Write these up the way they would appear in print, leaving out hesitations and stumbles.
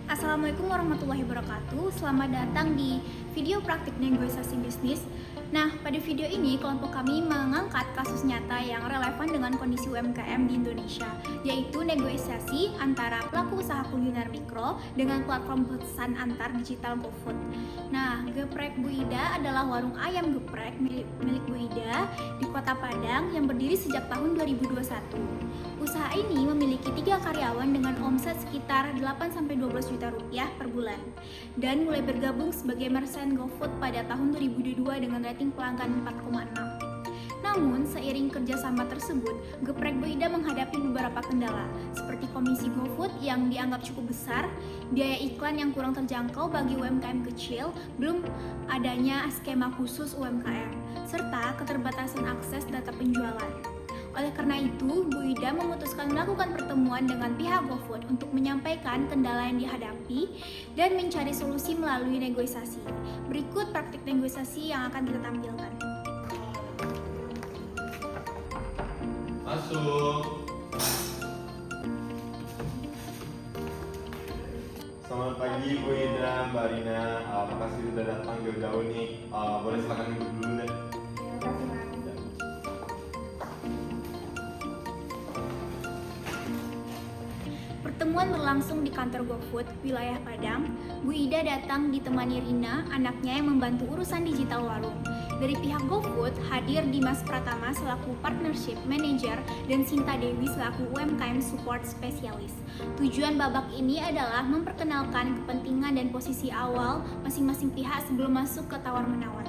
Assalamualaikum warahmatullahi wabarakatuh. Selamat datang di video praktik negosiasi bisnis. Nah, pada video ini kelompok kami mengangkat kasus nyata yang relevan dengan kondisi UMKM di Indonesia, yaitu negosiasi antara pelaku usaha kuliner mikro dengan platform pesan antar digital GoFood. Nah, Geprek Bu Ida adalah warung ayam geprek milik Bu Ida di Kota Padang yang berdiri sejak tahun 2021. Usaha ini memiliki 3 karyawan dengan omset sekitar 8-12 juta rupiah per bulan dan mulai bergabung sebagai merchant GoFood pada tahun 2022 dengan rating pelanggan 4,6. Namun, seiring kerjasama tersebut, Geprek Bu Ida menghadapi beberapa kendala, seperti komisi GoFood yang dianggap cukup besar, biaya iklan yang kurang terjangkau bagi UMKM kecil, belum adanya skema khusus UMKM, serta keterbatasan akses data penjualan. Oleh karena itu, Bu Ida memutuskan melakukan pertemuan dengan pihak GoFood untuk menyampaikan kendala yang dihadapi dan mencari solusi melalui negosiasi. Berikut praktik negosiasi yang akan kita tampilkan. Masuk. Selamat pagi Bu Ida, Mbak Rina. Makasih sudah datang jauh-jauh nih. Boleh silakan duduk dulu deh. Pertemuan berlangsung di kantor GoFood wilayah Padang. Bu Ida datang ditemani Rina, anaknya yang membantu urusan digital warung. Dari pihak GoFood hadir Dimas Pratama selaku Partnership Manager dan Sinta Dewi selaku UMKM Support Specialist. Tujuan babak ini adalah memperkenalkan kepentingan dan posisi awal masing-masing pihak sebelum masuk ke tawar-menawar.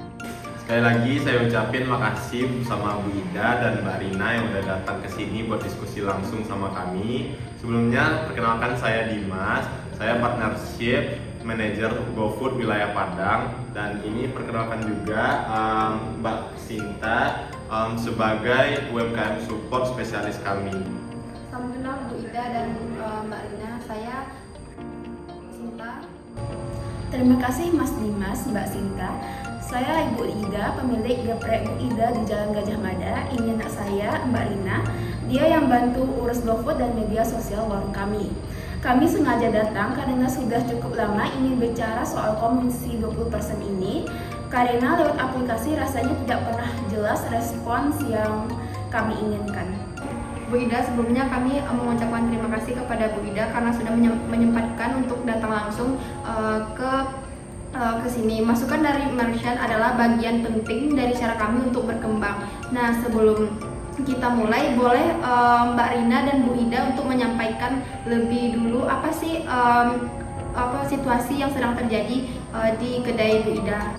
Sekali lagi saya ucapin makasih sama Bu Ida dan Mbak Rina yang udah datang ke sini buat diskusi langsung sama kami. Sebelumnya perkenalkan saya Dimas, saya Partnership Manager GoFood wilayah Padang, dan ini perkenalkan juga Mbak Sinta sebagai UMKM Support Spesialis kami. Salam kenal Bu Ida dan Mbak Rina, saya Sinta. Terima kasih Mas Dimas, Mbak Sinta. Saya Ibu Ida, pemilik Geprek Bu Ida di Jalan Gajah Mada. Ini anak saya, Mbak Rina. Dia yang bantu urus GoFood dan media sosial warung kami. Kami sengaja datang karena sudah cukup lama ingin bicara soal komisi 20% ini, karena lewat aplikasi rasanya tidak pernah jelas respons yang kami inginkan. Bu Ida, sebelumnya kami mengucapkan terima kasih kepada Bu Ida karena sudah menyempatkan untuk datang langsung ke sini. Masukan dari merchant adalah bagian penting dari cara kami untuk berkembang. Nah, sebelum kita mulai, boleh Mbak Rina dan Bu Ida untuk menyampaikan lebih dulu apa sih situasi yang sedang terjadi di kedai Bu Ida.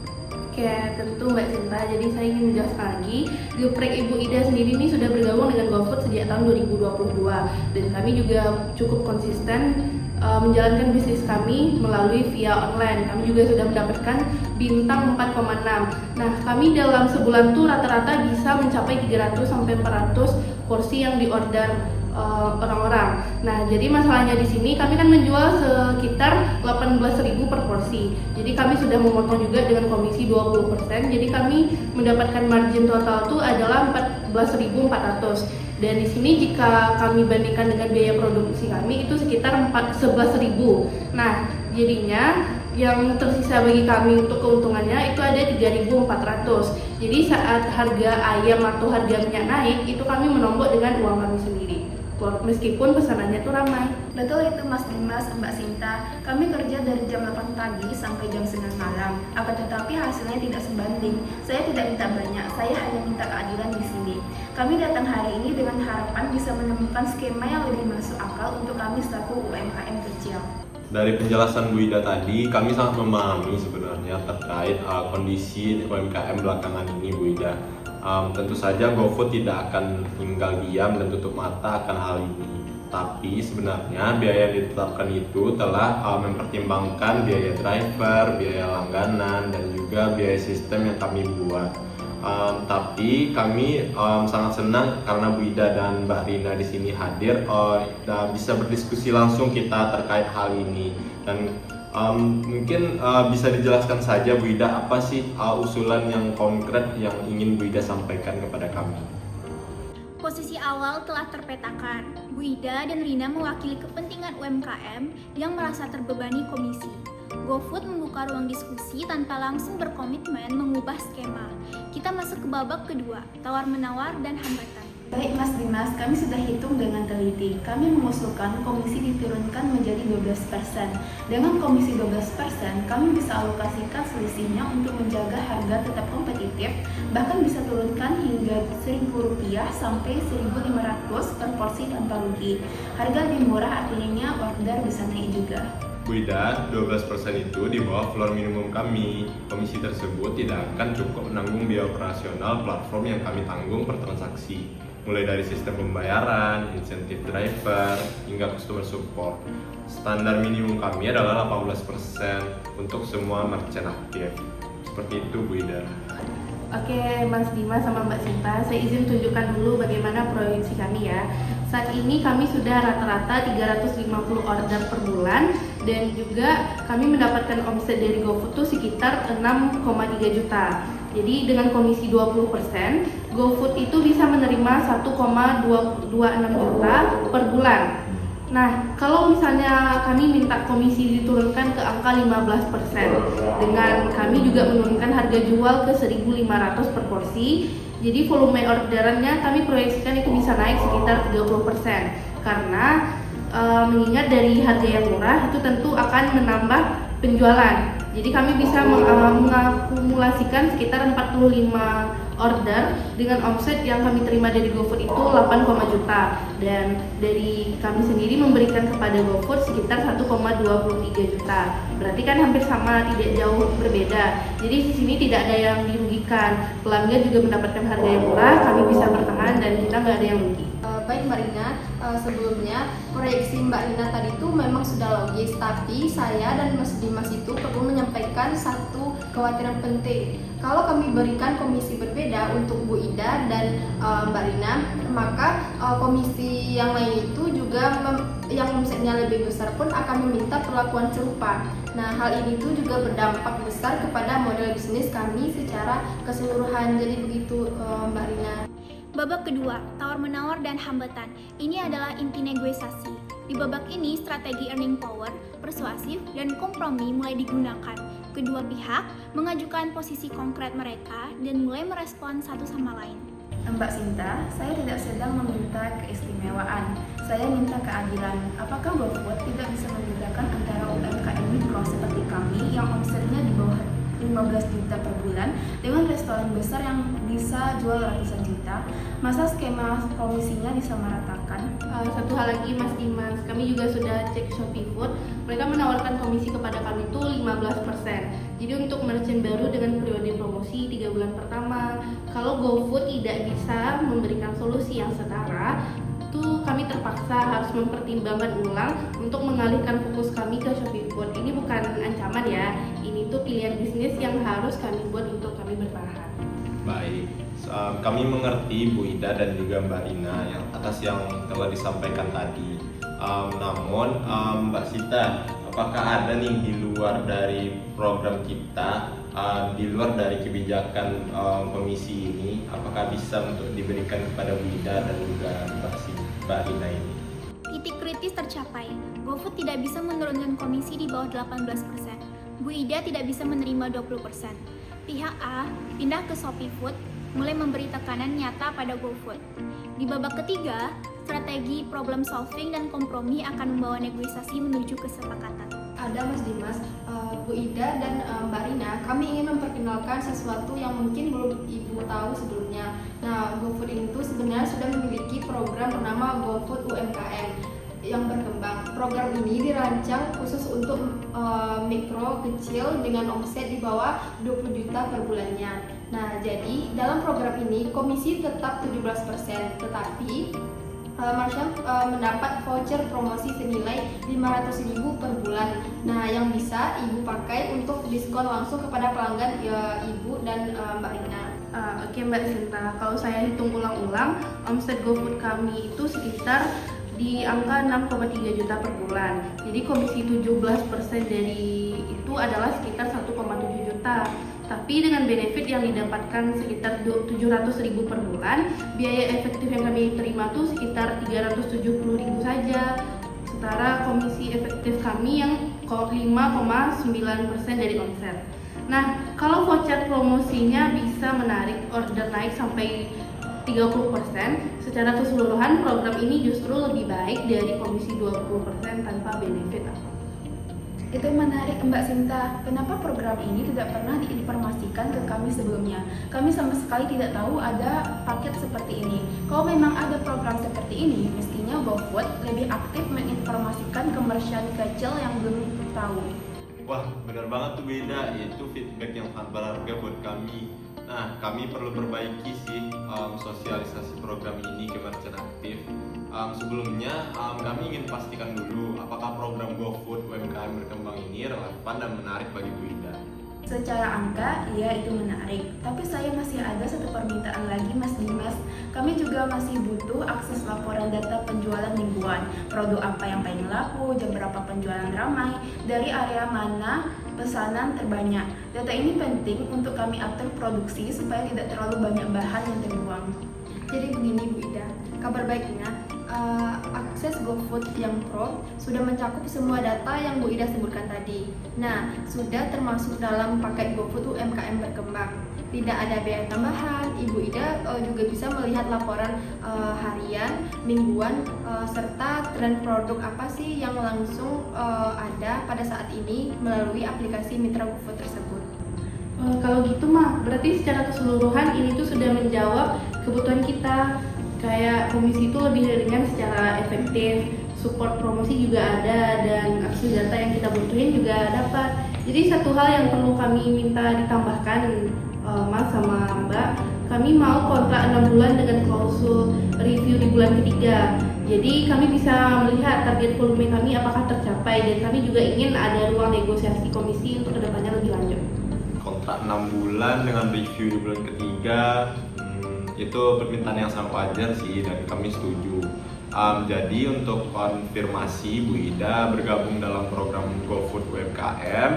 Oke, tentu Mbak Sinta. Jadi saya ingin menjelaskan lagi, Geprek Ibu Ida sendiri ini sudah bergabung dengan GoFood sejak tahun 2022 dan kami juga cukup konsisten menjalankan bisnis kami melalui via online. Kami juga sudah mendapatkan bintang 4,6. Nah, kami dalam sebulan tuh rata-rata bisa mencapai 300 sampai 400 porsi yang diorder orang-orang. Nah, jadi masalahnya di sini kami kan menjual sekitar 18.000 per porsi. Jadi kami sudah memotong juga dengan komisi 20%. Jadi kami mendapatkan margin total itu adalah 14.400. Dan di sini jika kami bandingkan dengan biaya produksi kami itu sekitar 11.000. Nah, jadinya yang tersisa bagi kami untuk keuntungannya itu ada 3.400. Jadi saat harga ayam atau harga minyak naik, itu kami menombok dengan uang kami sendiri. Meskipun pesanannya itu ramai. Betul itu Mas Dimas, Mbak Sinta. Kami kerja dari jam 8 pagi sampai jam 9 malam. Akan tetapi hasilnya tidak sebanding. Saya tidak minta banyak, saya hanya minta keadilan di sini. Kami datang hari ini dengan harapan bisa menemukan skema yang lebih masuk akal untuk kami selaku UMKM kecil. Dari penjelasan Bu Ida tadi, kami sangat memahami sebenarnya terkait kondisi UMKM belakangan ini, Bu Ida. Tentu saja GoFood tidak akan tinggal diam dan tutup mata akan hal ini. Tapi sebenarnya biaya yang ditetapkan itu telah mempertimbangkan biaya driver, biaya langganan, dan juga biaya sistem yang kami buat. Tapi kami sangat senang karena Bu Ida dan Mbak Rina di sini hadir, bisa berdiskusi langsung kita terkait hal ini. Dan mungkin bisa dijelaskan saja Bu Ida, apa sih usulan yang konkret yang ingin Bu Ida sampaikan kepada kami? Posisi awal telah terpetakan. Bu Ida dan Rina mewakili kepentingan UMKM yang merasa terbebani komisi. GoFood membuka ruang diskusi tanpa langsung berkomitmen mengubah skema. Kita masuk ke babak kedua, tawar-menawar dan hambatan. Baik Mas Dimas, kami sudah hitung dengan teliti. Kami mengusulkan komisi diturunkan menjadi 12%. Dengan komisi 12%, kami bisa alokasikan selisihnya untuk menjaga harga tetap kompetitif, bahkan bisa turunkan hingga Rp1.000 sampai Rp1.500 per porsi tanpa rugi. Harga lebih murah artinya order bisa naik juga. Bu Ida, 12% itu di bawah floor minimum kami. Komisi tersebut tidak akan cukup menanggung biaya operasional platform yang kami tanggung per transaksi, mulai dari sistem pembayaran, insentif driver, hingga customer support. Standar minimum kami adalah 18% untuk semua merchant aktif. Seperti itu Bu Ida. Oke, Mas Dimas sama Mbak Sinta, saya izin tunjukkan dulu bagaimana proyeksi kami ya. Saat ini kami sudah rata-rata 350 order per bulan dan juga kami mendapatkan omset dari GoFood itu sekitar 6,3 juta. Jadi dengan komisi 20%, GoFood itu bisa menerima 1,226 juta per bulan. Nah, kalau misalnya kami minta komisi diturunkan ke angka 15%, dengan kami juga menurunkan harga jual ke 1.500 per porsi, jadi volume orderannya kami proyeksikan itu bisa naik sekitar 30%. Karena mengingat dari harga yang murah itu tentu akan menambah penjualan. Jadi kami bisa mengakumulasikan sekitar 45 order dengan omset yang kami terima dari GoFood itu 8, juta, dan dari kami sendiri memberikan kepada GoFood sekitar 1,23 juta. Berarti kan hampir sama, tidak jauh berbeda. Jadi di sini tidak ada yang dirugikan. Pelanggan juga mendapatkan harga yang murah, kami bisa bertahan dan kita nggak ada yang rugi. Baik Mbak Rina, sebelumnya proyeksi Mbak Rina tadi itu memang sudah logis, tapi saya dan Mas Dimas itu perlu menyampaikan satu kekhawatiran penting. Kalau kami berikan komisi berbeda untuk Bu Ida dan Mbak Rina, maka komisi yang lain itu juga yang omsetnya lebih besar pun akan meminta perlakuan serupa. Nah, hal ini tuh juga berdampak besar kepada model bisnis kami secara keseluruhan. Jadi begitu Mbak Rina. Babak kedua, tawar-menawar dan hambatan. Ini adalah inti negosiasi. Di babak ini, strategi earning power, persuasif, dan kompromi mulai digunakan. Kedua pihak mengajukan posisi konkret mereka dan mulai merespon satu sama lain. Mbak Sinta, saya tidak sedang meminta keistimewaan. Saya minta keadilan. Apakah GoFood tidak bisa membedakan antara UMKM mikro seperti kami yang omsetnya di bawah 15 juta per bulan dengan restoran besar yang bisa jual ratusan juta? Masa skema komisinya disamaratakan? Satu hal lagi Mas Dimas, kami juga sudah cek Shopee Food. Mereka menawarkan komisi kepada kami itu 15%. Jadi untuk merchant baru dengan periode promosi 3 bulan pertama, kalau GoFood tidak bisa memberikan solusi yang setara, itu kami terpaksa harus mempertimbangkan ulang untuk mengalihkan fokus kami ke Shopee Food. Ini bukan ancaman ya, ini tuh pilihan bisnis yang harus kami buat untuk kami bertahan. Baik, kami mengerti Bu Ida dan juga Mbak Rina atas yang telah disampaikan tadi. Namun Mbak Sita, apakah ada nih di luar dari program kita, di luar dari kebijakan komisi ini, apakah bisa untuk diberikan kepada Bu Ida dan juga Mbak Rina ini? Titik kritis tercapai. GoFood tidak bisa menurunkan komisi di bawah 18%. Bu Ida tidak bisa menerima 20%. Pihak A pindah ke Shopee Food, mulai memberi tekanan nyata pada GoFood. Di babak ketiga, strategi problem solving dan kompromi akan membawa negosiasi menuju kesepakatan. Ada Mas Dimas, Bu Ida dan Mbak Rina, kami ingin memperkenalkan sesuatu yang mungkin belum Ibu tahu sebelumnya. Nah, GoFood itu sebenarnya sudah memiliki program bernama GoFood UMKM yang berkembang. Program ini dirancang khusus untuk mikro kecil dengan omset di bawah 20 juta per bulannya. Nah, jadi dalam program ini komisi tetap 17%, tetapi merchant mendapat voucher promosi senilai 500.000 per bulan. Nah, yang bisa Ibu pakai untuk diskon langsung kepada pelanggan Ibu dan Mbak Rina. Oke Mbak Sinta, kalau saya hitung ulang-ulang, omset GoFood kami itu sekitar di angka 6,3 juta per bulan. Jadi komisi 17% dari itu adalah sekitar 1,7 juta. Tapi dengan benefit yang didapatkan sekitar 700.000 per bulan, biaya efektif yang kami terima tuh sekitar 370.000 saja. Setara komisi efektif kami yang 5,9% dari omset. Nah, kalau voucher promosinya bisa menarik order naik sampai 30%, secara keseluruhan program ini justru lebih baik dari komisi 20% tanpa benefit apa. Itu menarik Mbak Sinta. Kenapa program ini tidak pernah diinformasikan ke kami sebelumnya? Kami sama sekali tidak tahu ada paket seperti ini. Kalau memang ada program seperti ini, mestinya GoFood lebih aktif menginformasikan ke merchant kecil yang belum tahu. Wah, benar banget tuh Beda. Itu feedback yang sangat berharga buat kami. Nah, kami perlu perbaiki sih sosialisasi program ini ke merchant aktif. Sebelumnya, kami ingin pastikan dulu apakah program GoFood UMKM berkembang ini relevan dan menarik bagi Bu Ida. Secara angka, iya itu menarik. Tapi saya masih ada satu permintaan lagi Mas Dimas. Kami juga masih butuh akses laporan data penjualan mingguan. Produk apa yang paling laku, jam berapa penjualan ramai, dari area mana pesanan terbanyak. Data ini penting untuk kami atur produksi supaya tidak terlalu banyak bahan yang terbuang. Jadi begini Bu Ida, kabar baiknya akses GoFood yang Pro sudah mencakup semua data yang Bu Ida sebutkan tadi. Nah, sudah termasuk dalam paket GoFood UMKM berkembang. Tidak ada biaya tambahan, Ibu Ida juga bisa melihat laporan harian, mingguan, serta tren produk apa sih yang langsung ada pada saat ini melalui aplikasi Mitra GoFood tersebut. Kalau gitu mah, berarti secara keseluruhan ini tuh sudah menjawab kebutuhan kita. Kayak komisi itu lebih ringan secara efektif, support promosi juga ada, dan akses data yang kita butuhin juga dapat. Jadi satu hal yang perlu kami minta ditambahkan Mas sama Mbak, kami mau kontrak 6 bulan dengan klausul review di bulan ketiga. Jadi kami bisa melihat target volume kami apakah tercapai, dan kami juga ingin ada ruang negosiasi komisi untuk kedepannya lebih lanjut. Kontrak 6 bulan dengan review di bulan ketiga, itu permintaan yang sangat wajar sih dan kami setuju. Jadi untuk konfirmasi, Bu Ida bergabung dalam program GoFood UMKM,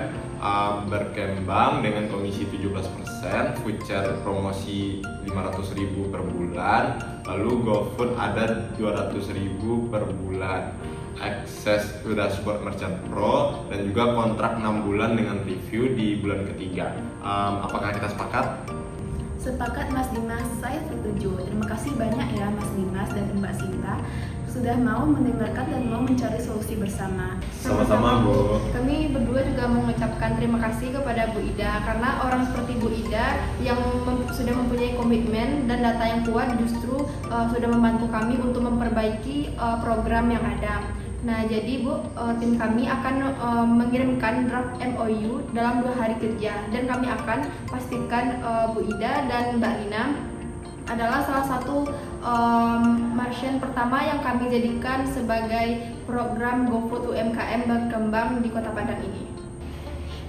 berkembang dengan komisi 17%, voucher promosi 500.000 per bulan, lalu GoFood ada 200.000 per bulan, akses dashboard merchant pro, dan juga kontrak 6 bulan dengan review di bulan ketiga. Apakah kita sepakat? Sepakat Mas Dimas, saya setuju. Terima kasih banyak ya Mas Dimas dan Mbak Sinta sudah mau mendengarkan dan mau mencari solusi bersama. Sama-sama Bu. Kami berdua juga mengucapkan terima kasih kepada Bu Ida karena orang seperti Bu Ida yang sudah mempunyai komitmen dan data yang kuat justru sudah membantu kami untuk memperbaiki program yang ada. Nah, jadi Bu, tim kami akan mengirimkan draft MOU dalam 2 hari kerja, dan kami akan pastikan Bu Ida dan Mbak Rina adalah salah satu merchant pertama yang kami jadikan sebagai program GoFood UMKM berkembang di Kota Padang ini.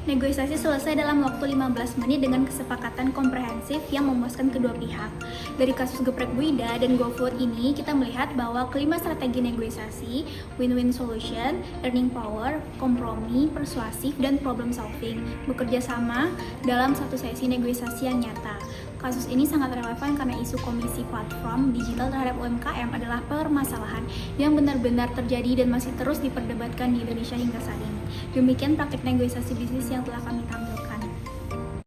Negosiasi selesai dalam waktu 15 menit dengan kesepakatan komprehensif yang memuaskan kedua pihak. Dari kasus geprek Bu Ida dan GoFood ini, kita melihat bahwa kelima strategi negosiasi, win-win solution, earning power, kompromi, persuasif, dan problem solving, bekerja sama dalam satu sesi negosiasi yang nyata. Kasus ini sangat relevan karena isu komisi platform digital terhadap UMKM adalah permasalahan yang benar-benar terjadi dan masih terus diperdebatkan di Indonesia hingga saat ini. Demikian praktik negosiasi bisnis yang telah kami tampilkan.